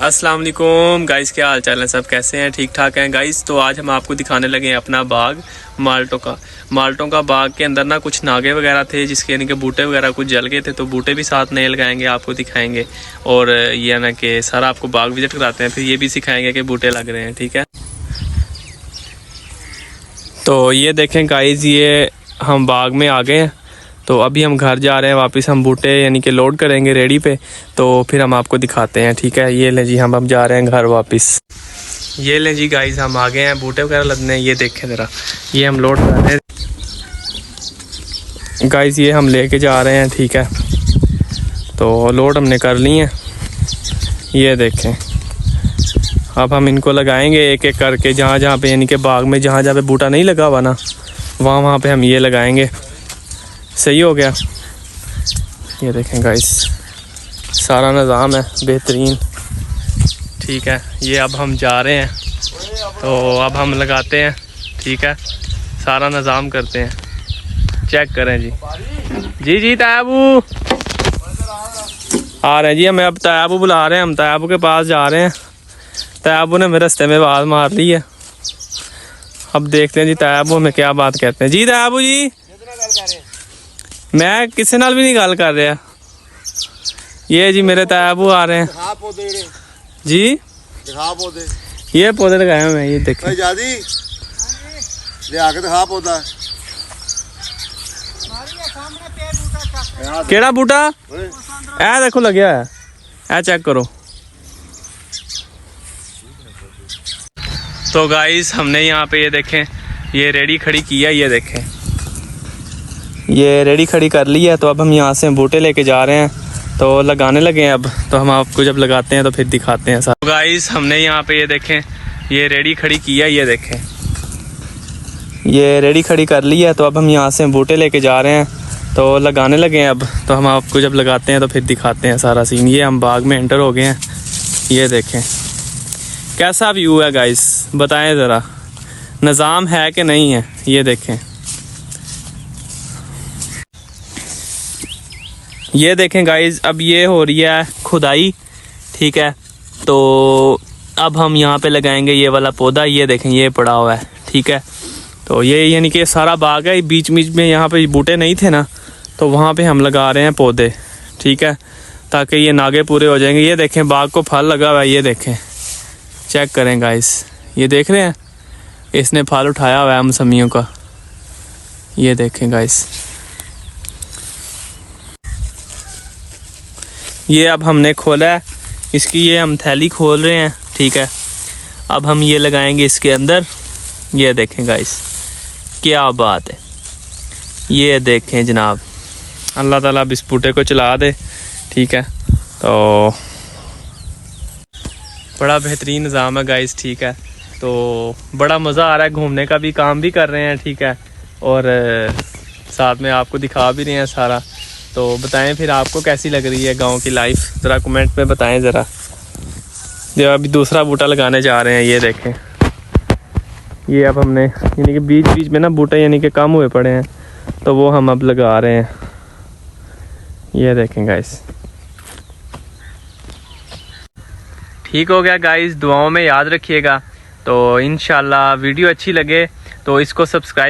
अस्सलाम वालेकुम गाइस, क्या हाल चाल है? सब कैसे हैं? ठीक ठाक हैं गाइस। तो आज हम आपको दिखाने लगे हैं अपना बाग माल्टों का बाग के अंदर ना कुछ नागे वगैरह थे, जिसके यानी कि बूटे वगैरह कुछ जल गए थे, तो बूटे भी साथ नए लगाएंगे, आपको दिखाएंगे। और ये ना कि सारा आपको बाग विजिट कराते हैं, फिर ये भी सिखाएंगे कि बूटे लग रहे हैं। ठीक है, तो ये देखें गाइस, ये हम बाग में आ गए हैं। तो अभी हम घर जा रहे हैं वापस, हम बूटे यानी कि लोड करेंगे रेडी पे, तो फिर हम आपको दिखाते हैं। ठीक है, ये ले जी, हम अब जा रहे हैं घर वापस। ये ले जी गाइस, हम आ गए हैं, बूटे वगैरह लदने। ये देखें ज़रा, ये हम लोड कर रहे हैं गाइस, ये हम लेके जा रहे हैं। ठीक है, तो लोड हमने कर ली है। ये देखें, अब हम इनको लगाएंगे एक एक करके, जहाँ जहाँ पे यानी कि बाग में जहाँ जहाँ पे बूटा नहीं लगा हुआ ना, वहाँ पे हम ये लगाएंगे। सही हो गया। ये देखें गाइस, सारा निज़ाम है बेहतरीन। ठीक है, ये अब हम जा रहे हैं, तो अब हम लगाते हैं। ठीक है, सारा निज़ाम करते हैं, चेक करें जी। जी तायाबू आ रहे हैं जी, हमें अब तायाबू बुला रहे हैं, हम तायाबू के पास जा रहे हैं। तायाबू ने मेरे रास्ते में आवाज़ मार ली है, अब देखते हैं जी तायाबू हमें क्या बात कहते हैं। जी तायाबू जी, मैं किसी नाल भी नहीं गल कर रहा। ये जी मेरे तायाबू आ रहे हैं जी, ये पौधे लगाए हुए हैं, ये देखें। केड़ा बूटा ए देखो लगे है, ए चेक करो। तो गाइस, हमने यहाँ पे ये देखें, ये रेडी खड़ी की है। ये देखें, ये रेडी खड़ी कर ली है। तो अब हम यहाँ से बूटे लेके जा रहे हैं, तो लगाने लगे हैं अब। तो हम आपको जब लगाते हैं तो फिर दिखाते हैं सारा। तो गाइस, हमने यहाँ पे ये देखें, ये रेडी खड़ी की है। ये देखें, ये रेडी खड़ी कर ली है। तो अब हम यहाँ से बूटे लेके जा रहे हैं, तो लगाने लगे हैं अब। तो हम आपको जब लगाते हैं तो फिर दिखाते हैं सारा सीन। ये हम बाग में एंटर हो गए हैं। ये देखें कैसा व्यू है गाइस, बताएं ज़रा, निज़ाम है कि नहीं है। ये देखें, ये देखें गाइस, अब ये हो रही है खुदाई। ठीक है, तो अब हम यहाँ पे लगाएंगे ये वाला पौधा। ये देखें, ये पड़ा हुआ है। ठीक है, तो ये यानी कि सारा बाग है, बीच बीच में यहाँ पे बूटे नहीं थे ना, तो वहाँ पे हम लगा रहे हैं पौधे। ठीक है, ताकि ये नागे पूरे हो जाएंगे। ये देखें, बाग को फल लगा हुआ है। ये देखें, चेक करें गाइस, ये देख रहे हैं, इसने फल उठाया हुआ है मौसमियों का। ये देखें गाइस, ये अब हमने खोला है इसकी, ये हम थैली खोल रहे हैं। ठीक है, अब हम ये लगाएंगे इसके अंदर। ये देखें गाइस, क्या बात है। ये देखें जनाब, अल्लाह ताला इस बूटे को चला दे। ठीक है, तो बड़ा बेहतरीन निज़ाम है गाइस। ठीक है, तो बड़ा मज़ा आ रहा है, घूमने का भी, काम भी कर रहे हैं। ठीक है, और साथ में आपको दिखा भी रहे हैं सारा। तो बताएं फिर आपको कैसी लग रही है गांव की लाइफ, ज़रा कमेंट में बताएं ज़रा। जब अभी दूसरा बूटा लगाने जा रहे हैं। ये देखें, ये अब हमने यानी कि बीच बीच में ना बूटे यानी कि कम हुए पड़े हैं, तो वो हम अब लगा रहे हैं। ये देखें गाइस, ठीक हो गया गाइस, दुआओं में याद रखिएगा। तो इंशाल्लाह वीडियो अच्छी लगे तो इसको सब्सक्राइब